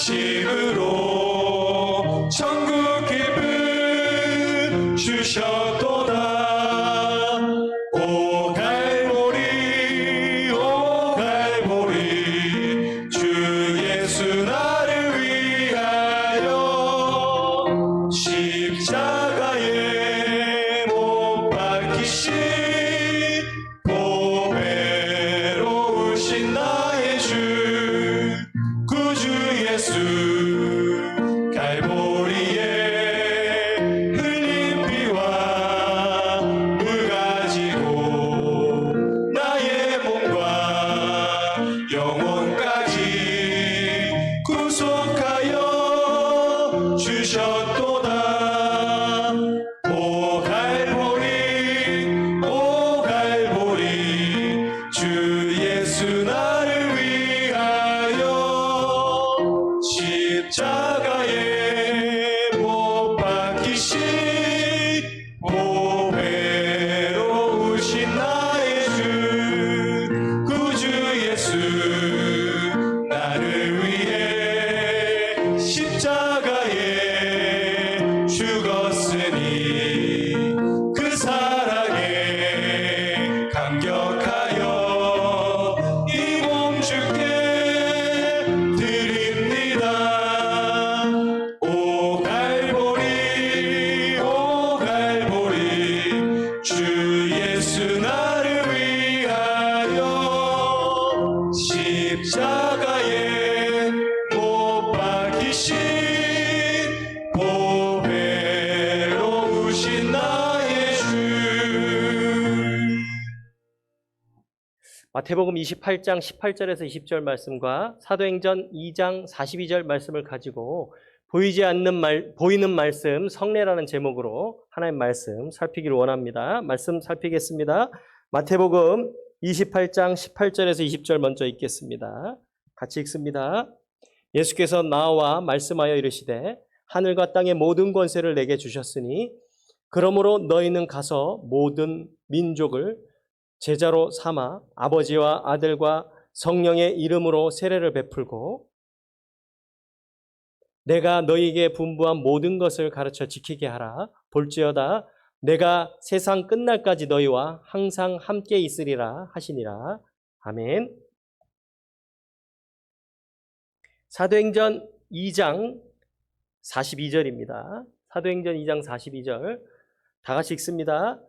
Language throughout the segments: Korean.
의식으로 천국 기쁨 주셨도다. 오 갈보리 오 갈보리 주 예수 나를 위하여 십자가에 못 박히신 보배로우신 나의 주 구주 예수 갈보리에 흘린 피와 물 가지고 나의 몸과 영혼까지 구속하여 주셨도다. 오 갈보리 주 예수 나를 위하여 십자가에 못 박히신 보배로우신 나의 주 구주 예수 나를 위해 십자가에 죽었으니 그 사랑에 감격하여 이 몸 주께 드립니다. 오 갈보리 주 예수 나를 위하여 십자가에 못 박히신 보배로우신 나의 주. 마태복음 28장 18절에서 20절 말씀과 사도행전 2장 42절 말씀을 가지고 보이는 말씀 성례라는 제목으로 하나님 말씀 살피기를 원합니다. 말씀 살피겠습니다. 마태복음 28장 18절에서 20절 먼저 읽겠습니다. 같이 읽습니다. 예수께서 나와 말씀하여 이르시되 하늘과 땅의 모든 권세를 내게 주셨으니 그러므로 너희는 가서 모든 민족을 제자로 삼아 아버지와 아들과 성령의 이름으로 세례를 베풀고 내가 너희에게 분부한 모든 것을 가르쳐 지키게 하라. 볼지어다 내가 세상 끝날까지 너희와 항상 함께 있으리라 하시니라. 아멘. 사도행전 2장 42절입니다. 사도행전 2장 42절 다 같이 읽습니다.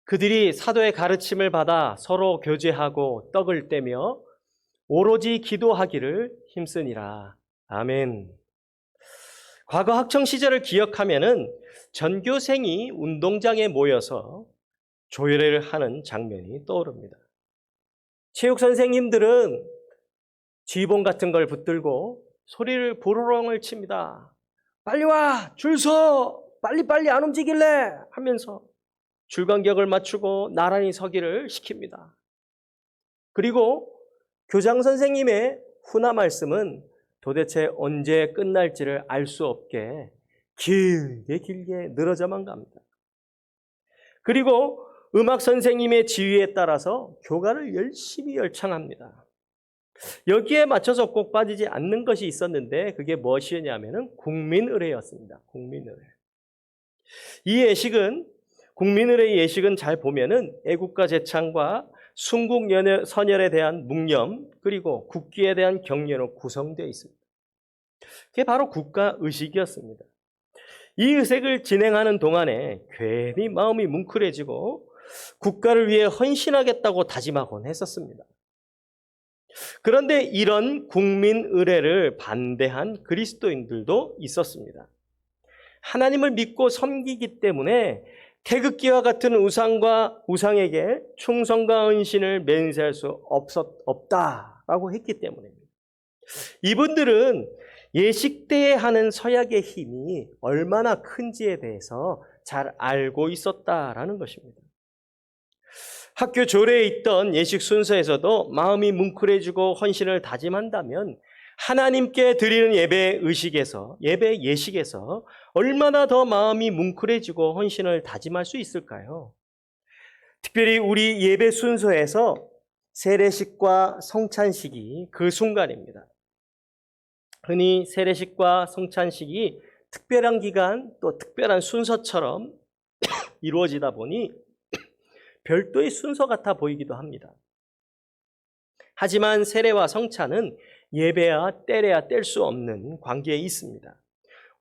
그들이 사도의 가르침을 받아 서로 교제하고 떡을 떼며 오로지 기도하기를 힘쓰니라. 아멘. 과거 학창 시절을 기억하면은 전교생이 운동장에 모여서 조례를 하는 장면이 떠오릅니다. 체육 선생님들은 지휘봉 같은 걸 붙들고 소리를 보로롱을 칩니다. 빨리 와! 줄 서! 빨리빨리 안 움직일래! 하면서 줄간격을 맞추고 나란히 서기를 시킵니다. 그리고 교장 선생님의 훈화 말씀은 도대체 언제 끝날지를 알 수 없게 길게 늘어져만 갑니다. 그리고 음악 선생님의 지휘에 따라서 교가를 열심히 열창합니다. 여기에 맞춰서 꼭 빠지지 않는 것이 있었는데 그게 무엇이었냐면은 국민의례였습니다. 국민의례. 이 예식은 국민의례 예식은 잘 보면은 애국가 제창과 순국 선열에 대한 묵념 그리고 국기에 대한 경례로 구성되어 있습니다. 그게 바로 국가 의식이었습니다. 이 의식을 진행하는 동안에 괜히 마음이 뭉클해지고 국가를 위해 헌신하겠다고 다짐하곤 했었습니다. 그런데 이런 국민 의례를 반대한 그리스도인들도 있었습니다. 하나님을 믿고 섬기기 때문에 태극기와 같은 우상에게 충성과 헌신을 맹세할 수 없다라고 했기 때문입니다. 이분들은 예식 때에 하는 서약의 힘이 얼마나 큰지에 대해서 잘 알고 있었다라는 것입니다. 학교 조례에 있던 예식 순서에서도 마음이 뭉클해지고 헌신을 다짐한다면 하나님께 드리는 예배 예식에서 얼마나 더 마음이 뭉클해지고 헌신을 다짐할 수 있을까요? 특별히 우리 예배 순서에서 세례식과 성찬식이 그 순간입니다. 흔히 세례식과 성찬식이 특별한 기간 또 특별한 순서처럼 이루어지다 보니 별도의 순서 같아 보이기도 합니다. 하지만 세례와 성찬은 예배와 때려야 뗄 수 없는 관계에 있습니다.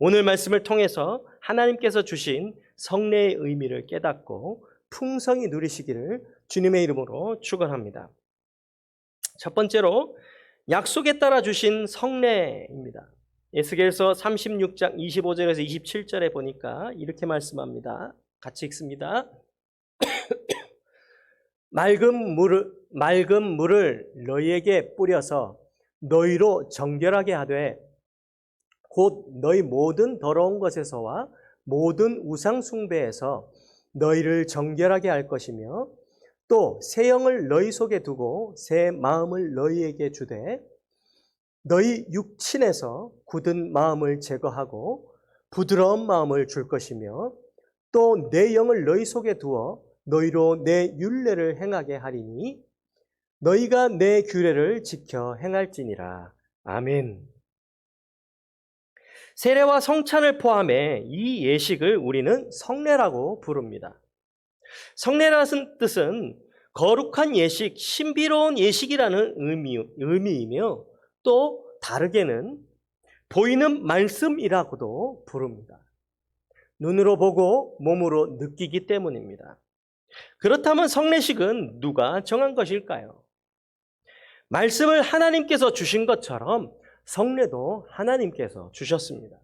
오늘 말씀을 통해서 하나님께서 주신 성례의 의미를 깨닫고 풍성히 누리시기를 주님의 이름으로 축원합니다. 첫 번째로 약속에 따라 주신 성례입니다. 에스겔서 36장 25절에서 27절에 보니까 이렇게 말씀합니다. 같이 읽습니다. 맑은 물을 너희에게 뿌려서 너희로 정결하게 하되 곧 너희 모든 더러운 것에서와 모든 우상 숭배에서 너희를 정결하게 할 것이며 또 새 영을 너희 속에 두고 새 마음을 너희에게 주되 너희 육신에서 굳은 마음을 제거하고 부드러운 마음을 줄 것이며 또 내 영을 너희 속에 두어 너희로 내 율례를 행하게 하리니 너희가 내 규례를 지켜 행할지니라. 아멘. 세례와 성찬을 포함해 이 예식을 우리는 성례라고 부릅니다. 성례라는 뜻은 거룩한 예식, 신비로운 예식이라는 의미이며 또 다르게는 보이는 말씀이라고도 부릅니다. 눈으로 보고 몸으로 느끼기 때문입니다. 그렇다면 성례식은 누가 정한 것일까요? 말씀을 하나님께서 주신 것처럼 성례도 하나님께서 주셨습니다.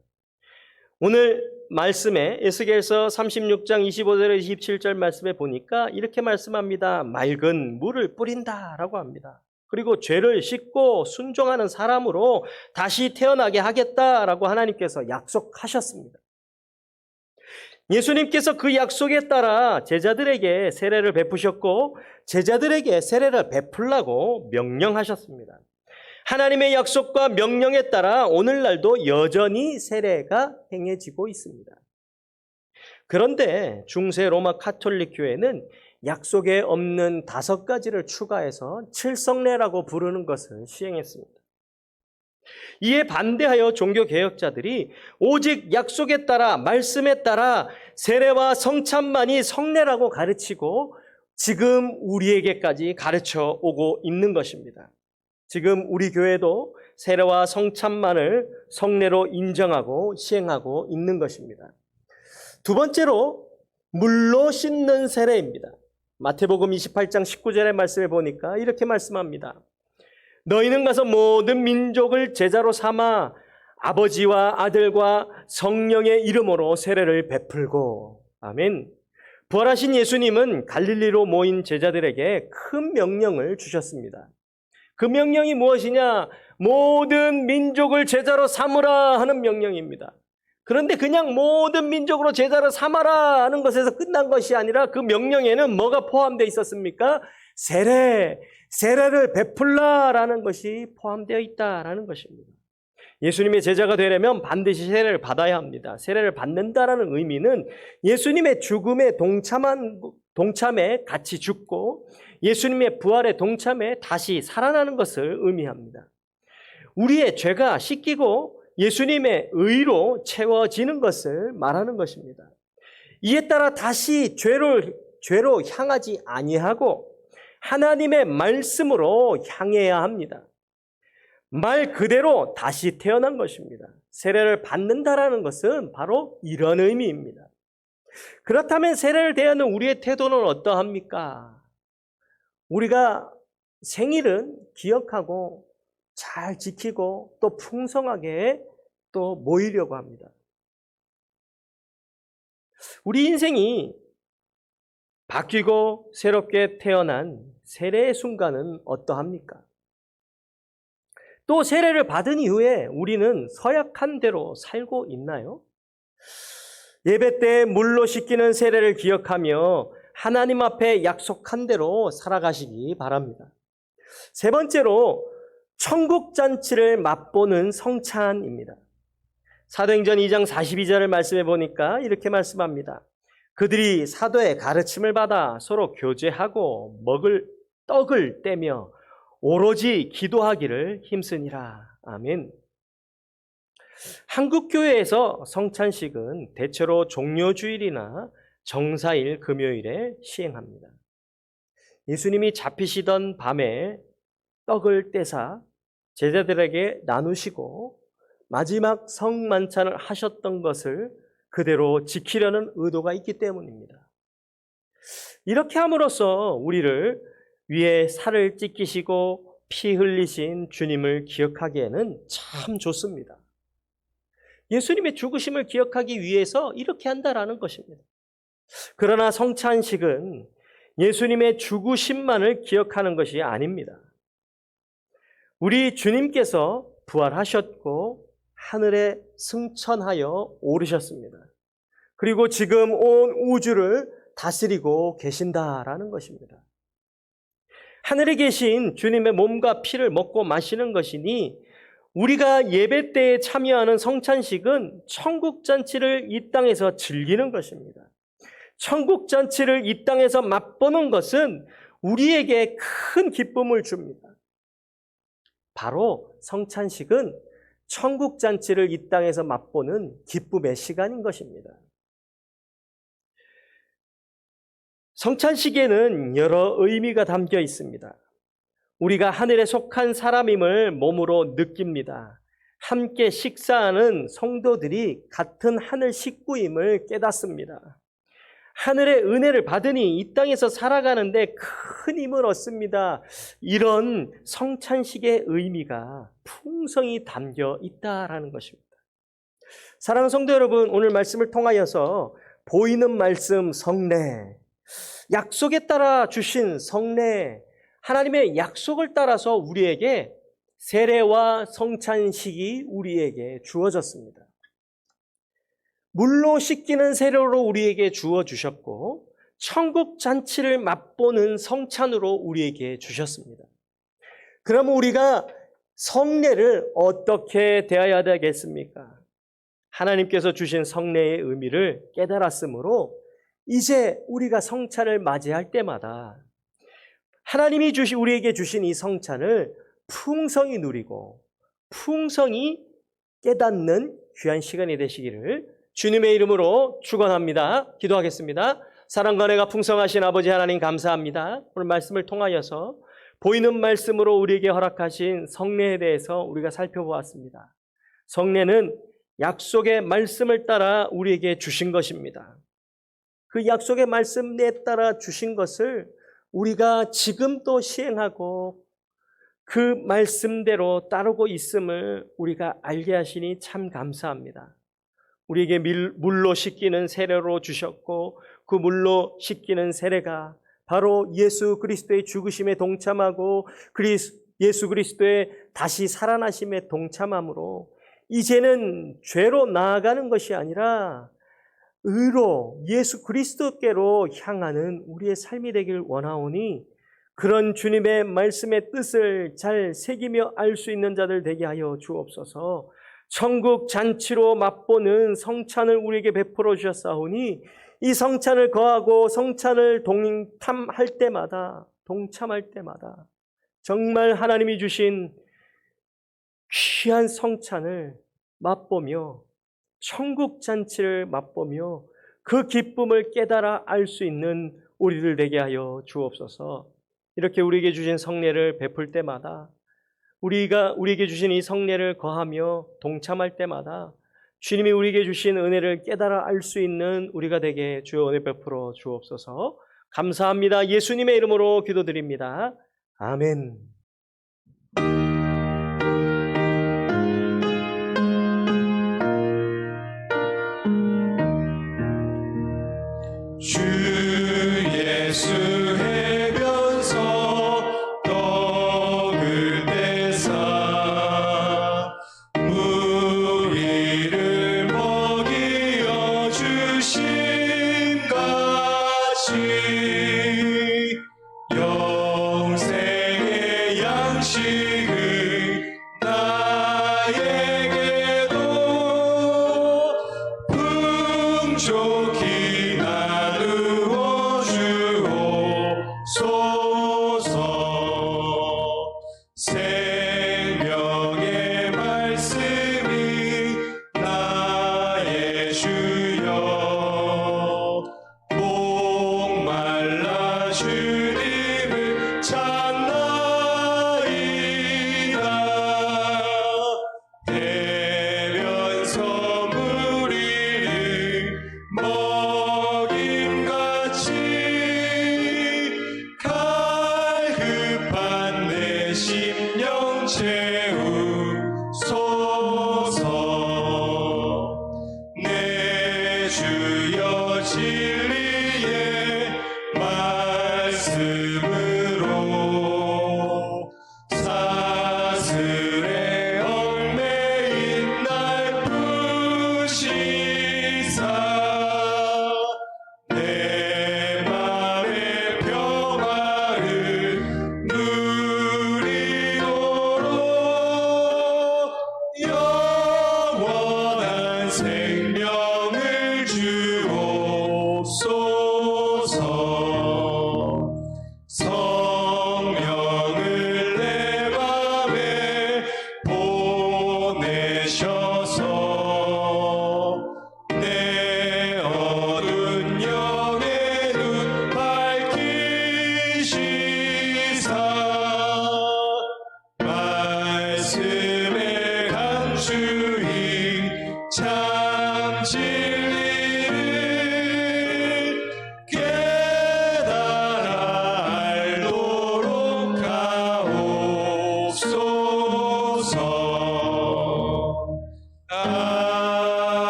오늘 말씀에 에스겔서 36장 25절에서 27절 말씀에 보니까 이렇게 말씀합니다. 맑은 물을 뿌린다라고 합니다. 그리고 죄를 씻고 순종하는 사람으로 다시 태어나게 하겠다라고 하나님께서 약속하셨습니다. 예수님께서 그 약속에 따라 제자들에게 세례를 베푸셨고 제자들에게 세례를 베풀라고 명령하셨습니다. 하나님의 약속과 명령에 따라 오늘날도 여전히 세례가 행해지고 있습니다. 그런데 중세 로마 가톨릭 교회는 약속에 없는 5가지를 추가해서 칠성례라고 부르는 것을 시행했습니다. 이에 반대하여 종교개혁자들이 오직 약속에 따라 말씀에 따라 세례와 성찬만이 성례라고 가르치고 지금 우리에게까지 가르쳐 오고 있는 것입니다. 지금 우리 교회도 세례와 성찬만을 성례로 인정하고 시행하고 있는 것입니다. 두 번째로 물로 씻는 세례입니다. 마태복음 28장 19절의 말씀에 보니까 이렇게 말씀합니다. 너희는 가서 모든 민족을 제자로 삼아 아버지와 아들과 성령의 이름으로 세례를 베풀고 아멘. 부활하신 예수님은 갈릴리로 모인 제자들에게 큰 명령을 주셨습니다. 그 명령이 무엇이냐? 모든 민족을 제자로 삼으라 하는 명령입니다. 그런데 그냥 모든 민족으로 제자로 삼아라 하는 것에서 끝난 것이 아니라 그 명령에는 뭐가 포함되어 있었습니까? 세례를 베풀라라는 것이 포함되어 있다라는 것입니다. 예수님의 제자가 되려면 반드시 세례를 받아야 합니다. 세례를 받는다라는 의미는 예수님의 죽음에 동참에 같이 죽고 예수님의 부활에 동참해 다시 살아나는 것을 의미합니다. 우리의 죄가 씻기고 예수님의 의로 채워지는 것을 말하는 것입니다. 이에 따라 다시 죄로 향하지 아니하고 하나님의 말씀으로 향해야 합니다. 말 그대로 다시 태어난 것입니다. 세례를 받는다라는 것은 바로 이런 의미입니다. 그렇다면 세례를 대하는 우리의 태도는 어떠합니까? 우리가 생일은 기억하고 잘 지키고 또 풍성하게 또 모이려고 합니다. 우리 인생이 바뀌고 새롭게 태어난 세례의 순간은 어떠합니까? 또 세례를 받은 이후에 우리는 서약한 대로 살고 있나요? 예배 때 물로 씻기는 세례를 기억하며 하나님 앞에 약속한 대로 살아가시기 바랍니다. 세 번째로 천국 잔치를 맛보는 성찬입니다. 사도행전 2장 42절을 말씀해 보니까 이렇게 말씀합니다. 그들이 사도의 가르침을 받아 서로 교제하고 먹을 떡을 떼며 오로지 기도하기를 힘쓰니라. 아멘. 한국 교회에서 성찬식은 대체로 종료주일이나 정사일 금요일에 시행합니다. 예수님이 잡히시던 밤에 떡을 떼사 제자들에게 나누시고 마지막 성만찬을 하셨던 것을 그대로 지키려는 의도가 있기 때문입니다. 이렇게 함으로써 우리를 위에 살을 찢기시고 피 흘리신 주님을 기억하기에는 참 좋습니다. 예수님의 죽으심을 기억하기 위해서 이렇게 한다라는 것입니다. 그러나 성찬식은 예수님의 죽으심만을 기억하는 것이 아닙니다. 우리 주님께서 부활하셨고 하늘에 승천하여 오르셨습니다. 그리고 지금 온 우주를 다스리고 계신다라는 것입니다. 하늘에 계신 주님의 몸과 피를 먹고 마시는 것이니 우리가 예배 때에 참여하는 성찬식은 천국잔치를 이 땅에서 즐기는 것입니다. 천국잔치를 이 땅에서 맛보는 것은 우리에게 큰 기쁨을 줍니다. 바로 성찬식은 천국잔치를 이 땅에서 맛보는 기쁨의 시간인 것입니다. 성찬식에는 여러 의미가 담겨 있습니다. 우리가 하늘에 속한 사람임을 몸으로 느낍니다. 함께 식사하는 성도들이 같은 하늘 식구임을 깨닫습니다. 하늘의 은혜를 받으니 이 땅에서 살아가는데 큰 힘을 얻습니다. 이런 성찬식의 의미가 풍성히 담겨 있다라는 것입니다. 사랑하는 성도 여러분, 오늘 말씀을 통하여서 보이는 말씀 성례, 약속에 따라 주신 성례, 하나님의 약속을 따라서 우리에게 세례와 성찬식이 우리에게 주어졌습니다. 물로 씻기는 세례로 우리에게 주어 주셨고 천국 잔치를 맛보는 성찬으로 우리에게 주셨습니다. 그러면 우리가 성례를 어떻게 대해야 되겠습니까? 하나님께서 주신 성례의 의미를 깨달았으므로 이제 우리가 성찬을 맞이할 때마다 하나님이 우리에게 주신 이 성찬을 풍성히 누리고 풍성히 깨닫는 귀한 시간이 되시기를 주님의 이름으로 축원합니다. 기도하겠습니다. 사랑과 은혜가 풍성하신 아버지 하나님 감사합니다. 오늘 말씀을 통하여서 보이는 말씀으로 우리에게 허락하신 성례에 대해서 우리가 살펴보았습니다. 성례는 약속의 말씀을 따라 우리에게 주신 것입니다. 그 약속의 말씀에 따라 주신 것을 우리가 지금도 시행하고 그 말씀대로 따르고 있음을 우리가 알게 하시니 참 감사합니다. 우리에게 물로 씻기는 세례로 주셨고 그 물로 씻기는 세례가 바로 예수 그리스도의 죽으심에 동참하고 예수 그리스도의 다시 살아나심에 동참함으로 이제는 죄로 나아가는 것이 아니라 의로 예수 그리스도께로 향하는 우리의 삶이 되길 원하오니 그런 주님의 말씀의 뜻을 잘 새기며 알 수 있는 자들 되게 하여 주옵소서. 천국 잔치로 맛보는 성찬을 우리에게 베풀어 주셨사오니 이 성찬을 거하고 성찬을 동참할 때마다 정말 하나님이 주신 귀한 성찬을 맛보며 천국 잔치를 맛보며 그 기쁨을 깨달아 알 수 있는 우리들 되게 하여 주옵소서. 이렇게 우리에게 주신 성례를 베풀 때마다 우리에게 주신 이 성례를 거하며 동참할 때마다 주님이 우리에게 주신 은혜를 깨달아 알 수 있는 우리가 되게 주여 은혜 베풀어 주옵소서. 감사합니다. 예수님의 이름으로 기도드립니다. 아멘. 주 예수 해변서 떡을 떼사 무리를 먹이어 주심같이 영생의 양식을 나에게도 풍족히 나누어 주옵소서.